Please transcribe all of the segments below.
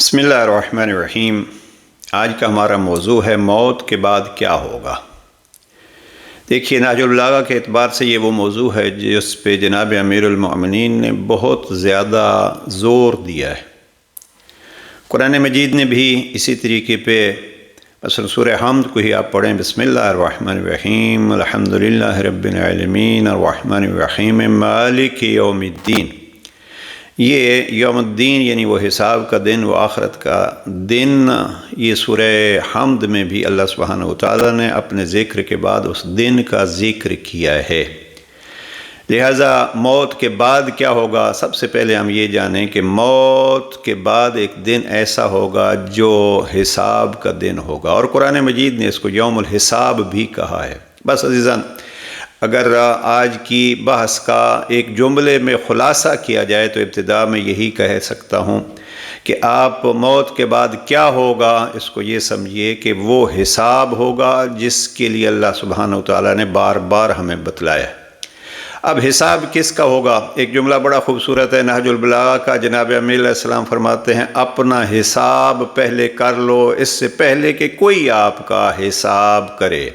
بسم اللہ الرحمن الرحیم۔ آج کا ہمارا موضوع ہے موت کے بعد کیا ہوگا۔ دیکھیے، نہج البلاغہ کے اعتبار سے یہ وہ موضوع ہے جس پہ جناب امیر المؤمنین نے بہت زیادہ زور دیا ہے۔ قرآن مجید نے بھی اسی طریقے پہ مثلا سورہ حمد کو ہی آپ پڑھیں، بسم اللہ الرحمن الرحیم، الحمدللہ رب العالمین الرحمن الرحیم مالک یوم الدین۔ یہ یوم الدین یعنی وہ حساب کا دن، وہ آخرت کا دن، یہ سورہ حمد میں بھی اللہ سبحانہ وتعالیٰ نے اپنے ذکر کے بعد اس دن کا ذکر کیا ہے۔ لہٰذا موت کے بعد کیا ہوگا، سب سے پہلے ہم یہ جانیں کہ موت کے بعد ایک دن ایسا ہوگا جو حساب کا دن ہوگا، اور قرآن مجید نے اس کو یوم الحساب بھی کہا ہے۔ بس عزیزان، اگر آج کی بحث کا ایک جملے میں خلاصہ کیا جائے تو ابتدا میں یہی کہہ سکتا ہوں کہ آپ موت کے بعد کیا ہوگا اس کو یہ سمجھیے کہ وہ حساب ہوگا جس کے لیے اللہ سبحانہ وتعالیٰ نے بار بار ہمیں بتلایا ہے۔ اب حساب کس کا ہوگا؟ ایک جملہ بڑا خوبصورت ہے نہج البلاغہ کا، جناب امیر علیہ السلام فرماتے ہیں، اپنا حساب پہلے کر لو اس سے پہلے کہ کوئی آپ کا حساب کرے۔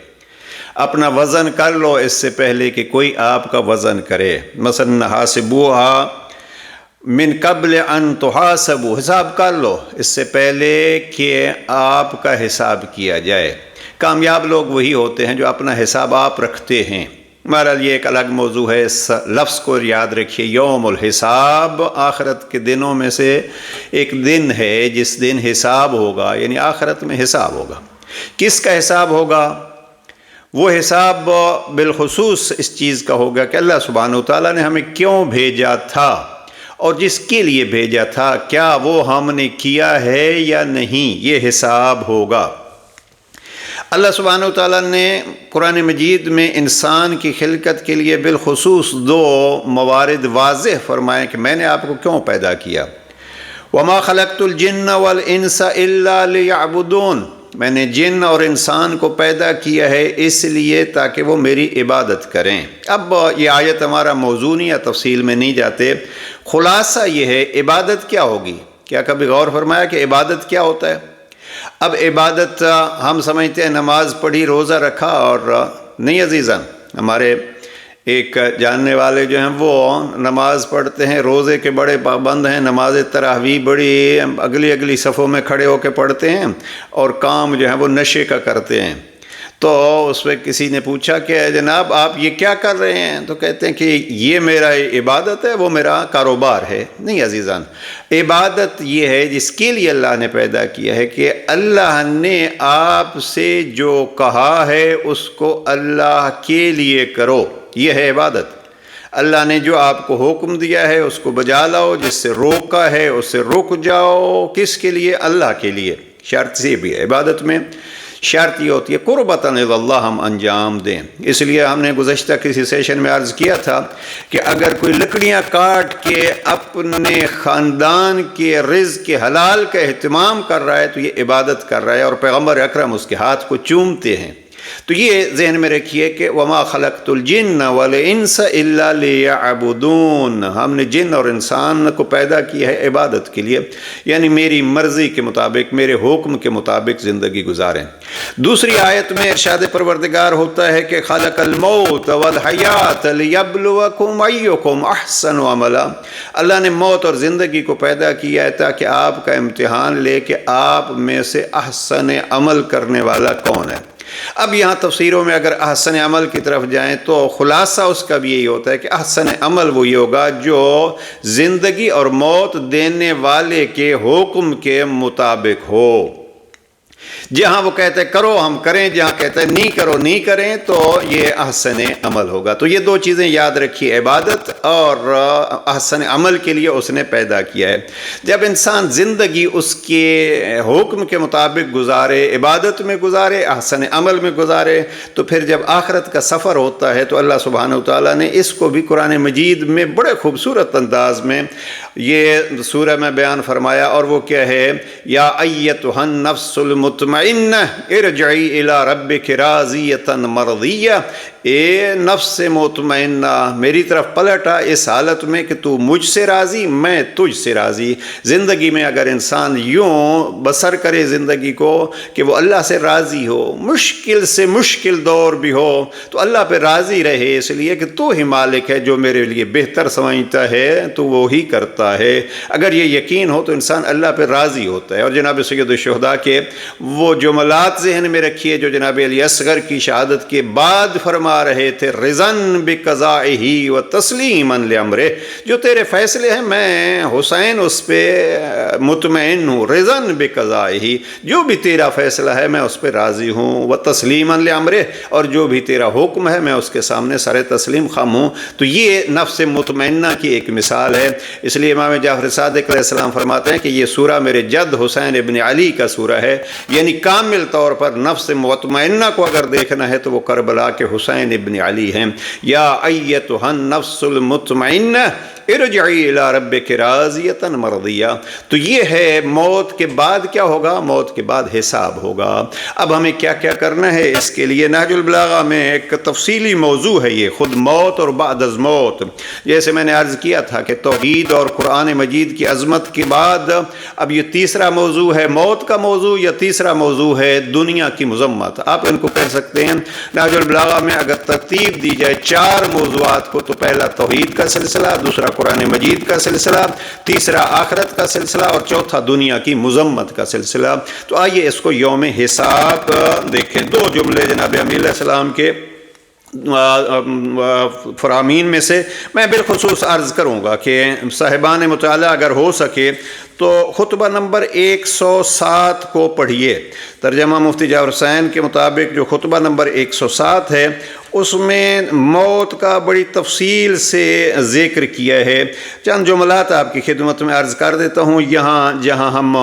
اپنا وزن کر لو اس سے پہلے کہ کوئی آپ کا وزن کرے۔ مثلا حاسبوہا من قبل ان تحاسبوا، حساب کر لو اس سے پہلے کہ آپ کا حساب کیا جائے۔ کامیاب لوگ وہی ہوتے ہیں جو اپنا حساب آپ رکھتے ہیں۔ بہرحال یہ ایک الگ موضوع ہے، اس لفظ کو یاد رکھیے، یوم الحساب آخرت کے دنوں میں سے ایک دن ہے جس دن حساب ہوگا، یعنی آخرت میں حساب ہوگا۔ کس کا حساب ہوگا؟ وہ حساب بالخصوص اس چیز کا ہوگا کہ اللہ سبحانہ وتعالیٰ نے ہمیں کیوں بھیجا تھا، اور جس کے لیے بھیجا تھا کیا وہ ہم نے کیا ہے یا نہیں، یہ حساب ہوگا۔ اللہ سبحانہ وتعالیٰ نے قرآن مجید میں انسان کی خلقت کے لیے بالخصوص دو موارد واضح فرمائے کہ میں نے آپ کو کیوں پیدا کیا۔ وَمَا خَلَقْتُ الْجِنَّ وَالْإِنسَ إِلَّا لِيَعْبُدُونَ، میں نے جن اور انسان کو پیدا کیا ہے اس لیے تاکہ وہ میری عبادت کریں۔ اب یہ آیت ہمارا موضوع نہیں ہے، تفصیل میں نہیں جاتے، خلاصہ یہ ہے عبادت کیا ہوگی۔ کیا کبھی غور فرمایا کہ عبادت کیا ہوتا ہے؟ اب عبادت ہم سمجھتے ہیں نماز پڑھی، روزہ رکھا، اور نہیں عزیزان، ہمارے ایک جاننے والے جو ہیں وہ نماز پڑھتے ہیں، روزے کے بڑے پابند ہیں، نماز تراویح بڑی اگلی صفوں میں کھڑے ہو کے پڑھتے ہیں، اور کام جو ہے وہ نشے کا کرتے ہیں۔ تو اس پہ کسی نے پوچھا کہ جناب آپ یہ کیا کر رہے ہیں؟ تو کہتے ہیں کہ یہ میرا عبادت ہے، وہ میرا کاروبار ہے۔ نہیں عزیزان، عبادت یہ ہے جس کے لیے اللہ نے پیدا کیا ہے کہ اللہ نے آپ سے جو کہا ہے اس کو اللہ کے لیے کرو، یہ ہے عبادت۔ اللہ نے جو آپ کو حکم دیا ہے اس کو بجا لاؤ، جس سے روکا ہے اس سے رک جاؤ۔ کس کے لیے؟ اللہ کے لیے۔ شرط سے بھی ہے عبادت میں، شرط یہ ہوتی ہے قربتاً اللہ ہم انجام دیں۔ اس لیے ہم نے گزشتہ کسی سیشن میں عرض کیا تھا کہ اگر کوئی لکڑیاں کاٹ کے اپنے خاندان کے رزق کے حلال کا اہتمام کر رہا ہے تو یہ عبادت کر رہا ہے، اور پیغمبر اکرم اس کے ہاتھ کو چومتے ہیں۔ تو یہ ذہن میں رکھیے کہ وَمَا خَلَقْتُ الْجِنَّ وَالْإِنسَ إِلَّا لِيَعْبُدُونَ، ہم نے جن اور انسان کو پیدا کیا ہے عبادت کے لیے، یعنی میری مرضی کے مطابق، میرے حکم کے مطابق زندگی گزاریں۔ دوسری آیت میں ارشاد پروردگار ہوتا ہے کہ خَلَقَ الْمَوْتَ وَالْحَيَاةَ لِيَبْلُوَكُمْ أَيُّكُمْ أَحْسَنُ عَمَلًا، اللہ نے موت اور زندگی کو پیدا کیا ہے تاکہ آپ کا امتحان لے کہ آپ میں سے احسن عمل کرنے والا کون ہے۔ اب یہاں تفسیروں میں اگر احسن عمل کی طرف جائیں تو خلاصہ اس کا بھی یہی ہوتا ہے کہ احسن عمل وہی ہوگا جو زندگی اور موت دینے والے کے حکم کے مطابق ہو۔ جہاں وہ کہتے ہیں کرو ہم کریں، جہاں کہتے ہیں نہیں کرو نہیں کریں، تو یہ احسن عمل ہوگا۔ تو یہ دو چیزیں یاد رکھیے، عبادت اور احسن عمل کے لیے اس نے پیدا کیا ہے۔ جب انسان زندگی اس کے حکم کے مطابق گزارے، عبادت میں گزارے، احسن عمل میں گزارے، تو پھر جب آخرت کا سفر ہوتا ہے تو اللہ سبحانہ وتعالیٰ نے اس کو بھی قرآن مجید میں بڑے خوبصورت انداز میں یہ سورہ میں بیان فرمایا، اور وہ کیا ہے؟ یا ایتھا النفس المطمئنہ ارجعی الی ربک راضیۃ مرضیہ، اے نفس مطمئنہ میری طرف پلٹ آ اس حالت میں کہ تو مجھ سے راضی میں تجھ سے راضی۔ زندگی میں اگر انسان یوں بسر کرے زندگی کو کہ وہ اللہ سے راضی ہو، مشکل سے مشکل دور بھی ہو تو اللہ پہ راضی رہے، اس لیے کہ تو ہی مالک ہے، جو میرے لیے بہتر سمجھتا ہے تو وہی کرتا ہے۔ اگر یہ یقین ہو تو انسان اللہ پہ راضی ہوتا ہے۔ اور جناب سید الشہداء کے وہ جملات ذہن میں رکھیے جو جناب علی اصغر کی شہادت کے بعد فرما رہے تھے، رضن بقضائہ و تسلیما لامرہ، جو تیرے فیصلے ہیں میں حسین اس پہ مطمئن ہوں، رضن بقضائہ، جو بھی تیرا فیصلہ ہے میں اس پہ راضی ہوں، و تسلیما لامرہ، اور جو بھی تیرا حکم ہے میں اس کے سامنے سر تسلیم خم ہوں۔ تو یہ نفس مطمئنہ کی ایک مثال ہے۔ اس لیے امام جعفر صادق علیہ السلام فرماتے ہیں کہ یہ سورہ میرے جد حسین ابن علی کا سورہ ہے، یعنی کامل طور پر نفس مطمئنہ کو اگر دیکھنا ہے تو وہ کربلا کے حسین ابن علی ہیں۔ یا ایتھا النفس المطمئنہ ارجعی الی ربک راضیۃ مرضیہ۔ تو یہ ہے موت کے بعد کیا ہوگا، موت کے بعد حساب ہوگا۔ اب ہمیں کیا کیا کرنا ہے، اس کے لیے نہج البلاغہ میں ایک تفصیلی موضوع ہے یہ خود موت اور بعد از موت۔ جیسے میں نے عرض کیا تھا کہ توحید اور قرآن مجید کی عظمت کے بعد اب یہ تیسرا موضوع ہے موت کا موضوع، یا تیسرا موضوع ہے دنیا کی مذمت، آپ ان کو کہہ سکتے ہیں۔ نہج البلاغہ میں اگر ترتیب دی جائے 4 موضوعات کو تو پہلا توحید کا سلسلہ، دوسرا قرآن مجید کا سلسلہ، تیسرا آخرت کا سلسلہ، اور چوتھا دنیا کی مذمت کا سلسلہ۔ تو آئیے اس کو یوم حساب دیکھیں۔ 2 جملے جناب امیر علیہ السلام کے فرامین میں سے میں بالخصوص عرض کروں گا کہ صاحبان مطالعہ اگر ہو سکے تو خطبہ نمبر 107 کو پڑھیے۔ ترجمہ مفتی جعفر حسین کے مطابق جو خطبہ نمبر 107 ہے اس میں موت کا بڑی تفصیل سے ذکر کیا ہے۔ چند جملات آپ کی خدمت میں عرض کر دیتا ہوں۔ یہاں جہاں ہم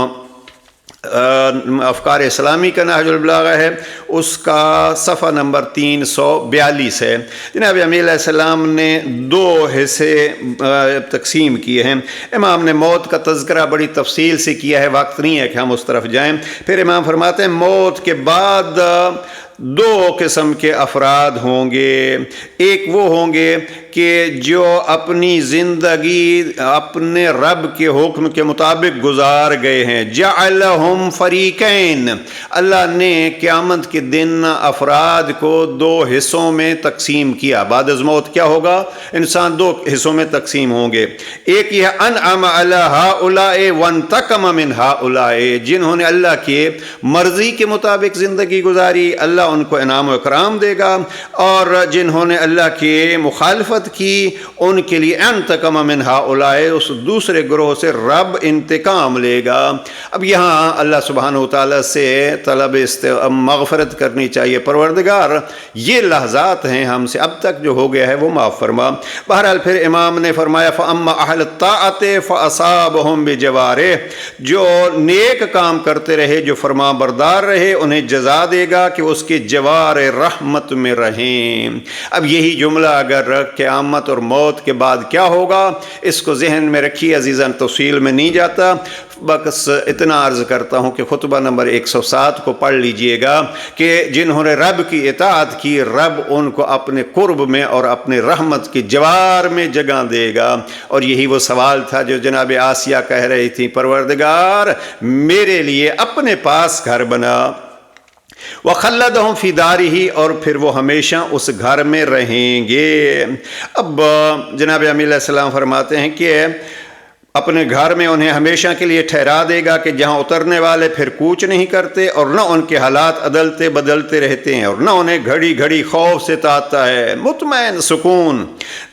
افکار اسلامی کا نہج البلاغہ ہے اس کا صفحہ نمبر 342 ہے۔ جناب امیر علیہ السلام نے 2 حصے تقسیم کیے ہیں۔ امام نے موت کا تذکرہ بڑی تفصیل سے کیا ہے، وقت نہیں ہے کہ ہم اس طرف جائیں۔ پھر امام فرماتے ہیں موت کے بعد 2 قسم کے افراد ہوں گے۔ ایک وہ ہوں گے کہ جو اپنی زندگی اپنے رب کے حکم کے مطابق گزار گئے ہیں، جعلہم فریقین، اللہ نے قیامت کے دن افراد کو 2 حصوں میں تقسیم کیا۔ بعد از موت کیا ہوگا، انسان 2 حصوں میں تقسیم ہوں گے۔ ایک یہ انعم علی ہؤلاء وانتقم من ہؤلاء، جنہوں نے اللہ کے مرضی کے مطابق زندگی گزاری اللہ ان کو انعام و اکرام دے گا، اور جنہوں نے اللہ کی مخالفت کی ان کے لیے انتقم من ہؤلاء، اس دوسرے گروہ سے رب انتقام لے گا۔ اب یہاں اللہ سبحانہ وتعالیٰ سے طلب مغفرت کرنی چاہیے، پروردگار یہ لحظات ہیں ہم سے اب تک جو ہو گیا ہے وہ معاف فرما۔ بہرحال پھر امام نے فرمایا فاما اہل الطاعۃ فاصابہم بجوارہ، جو نیک کام کرتے رہے جو فرما بردار رہے انہیں جزا دے گا کہ اس کے جوار رحمت میں رہیں۔ اب یہی جملہ اگر قیامت اور موت کے بعد کیا ہوگا اس کو ذہن میں رکھیے عزیزان، تفصیل میں نہیں جاتا، بس اتنا عرض کرتا ہوں کہ خطبہ نمبر 107 کو پڑھ لیجئے گا کہ جنہوں نے رب کی اطاعت کی رب ان کو اپنے قرب میں اور اپنے رحمت کی جوار میں جگہ دے گا۔ اور یہی وہ سوال تھا جو جناب آسیہ کہہ رہی تھی، پروردگار میرے لیے اپنے پاس گھر بنا، وَخَلَّدَهُمْ فِي دَارِهِ، اور پھر وہ ہمیشہ اس گھر میں رہیں گے۔ اب جناب امیر علیہ السلام فرماتے ہیں کہ اپنے گھر میں انہیں ہمیشہ کے لیے ٹھہرا دے گا کہ جہاں اترنے والے پھر کوچ نہیں کرتے، اور نہ ان کے حالات عدلتے بدلتے رہتے ہیں، اور نہ انہیں گھڑی گھڑی خوف ستاتا ہے، مطمئن سکون،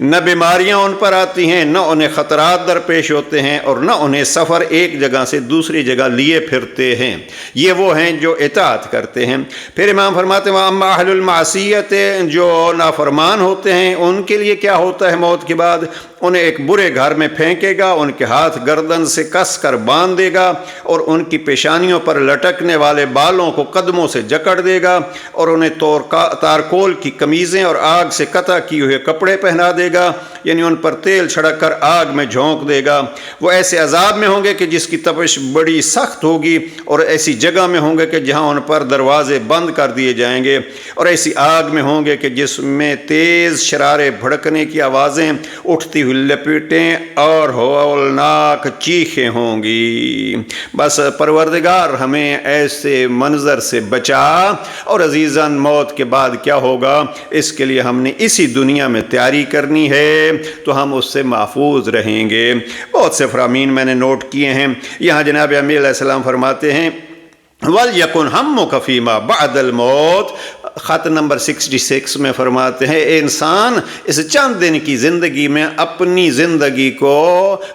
نہ بیماریاں ان پر آتی ہیں، نہ انہیں خطرات درپیش ہوتے ہیں، اور نہ انہیں سفر ایک جگہ سے دوسری جگہ لیے پھرتے ہیں۔ یہ وہ ہیں جو اطاعت کرتے ہیں۔ پھر امام فرماتے ہیں اما اہل المعصیت، جو نافرمان ہوتے ہیں ان کے لیے کیا ہوتا ہے موت کے بعد، انہیں ایک برے گھر میں پھینکے گا، ان کے ہاتھ گردن سے کس کر باندھ دے گا اور ان کی پیشانیوں پر لٹکنے والے بالوں کو قدموں سے جکڑ دے گا اور انہیں تارکول کی قمیضیں اور آگ سے قطع کیے ہوئے کپڑے پہنا دے گا، یعنی ان پر تیل چھڑک کر آگ میں جھونک دے گا۔ وہ ایسے عذاب میں ہوں گے کہ جس کی تپش بڑی سخت ہوگی، اور ایسی جگہ میں ہوں گے کہ جہاں ان پر دروازے بند کر دیے جائیں گے، اور ایسی آگ میں ہوں گے کہ جس میں تیز شرارے بھڑکنے کی آوازیں، اٹھتی ہوئی لپیٹیں اور ہولناک چیخیں ہوں گی۔ بس پروردگار ہمیں ایسے منظر سے بچا، اور عزیزاً موت کے بعد کیا ہوگا اس کے لیے ہم نے اسی دنیا میں تیاری کرنی ہے، تو ہم اس سے محفوظ رہیں گے۔ بہت سے فرامین میں نے نوٹ کیے ہیں۔ یہاں جناب امیر علیہ السلام فرماتے ہیں وَلْيَكُنْ هَمُّكَ فِي مَا بَعْدَ الْمَوْتِ، خط نمبر 66 میں فرماتے ہیں اے انسان، اس چند دن کی زندگی میں اپنی زندگی کو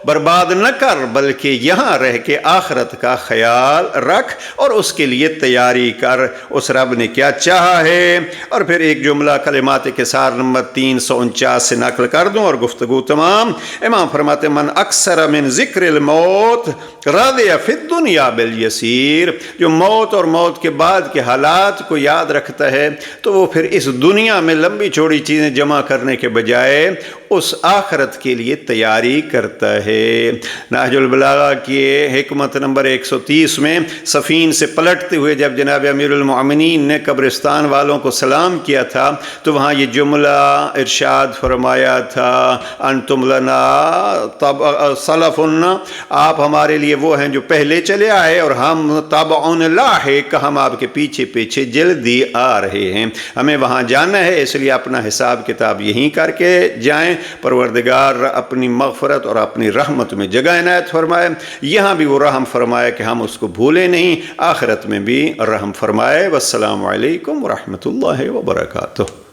برباد نہ کر، بلکہ یہاں رہ کے آخرت کا خیال رکھ اور اس کے لیے تیاری کر۔ اس رب نے کیا چاہا ہے؟ اور پھر ایک جملہ کلمات کسار نمبر 349 سے نقل کر دوں اور گفتگو تمام۔ امام فرماتے ہیں من اکثر من ذکر الموت رضی فی الدنیا بالیسیر، جو موت اور موت کے بعد کے حالات کو یاد رکھتا ہے تو وہ پھر اس دنیا میں لمبی چوڑی چیزیں جمع کرنے کے بجائے اس آخرت کے لیے تیاری کرتا ہے۔ نہج البلاغہ کی حکمت نمبر 130 میں سفین سے پلٹتے ہوئے جب جناب امیر المؤمنین نے قبرستان والوں کو سلام کیا تھا تو وہاں یہ جملہ ارشاد فرمایا تھا انتم لنا سلفنا، آپ ہمارے لیے وہ ہیں جو پہلے چلے آئے، اور ہم تبع لاحق، ہم آپ کے پیچھے پیچھے جلدی آ رہے ہیں۔ ہمیں وہاں جانا ہے، اس لیے اپنا حساب کتاب یہیں کر کے جائیں۔ پروردگار اپنی مغفرت اور اپنی رحمت میں جگہ عنایت فرمائے، یہاں بھی وہ رحم فرمائے کہ ہم اس کو بھولے نہیں، آخرت میں بھی رحم فرمائے۔ والسلام علیکم ورحمۃ اللہ وبرکاتہ۔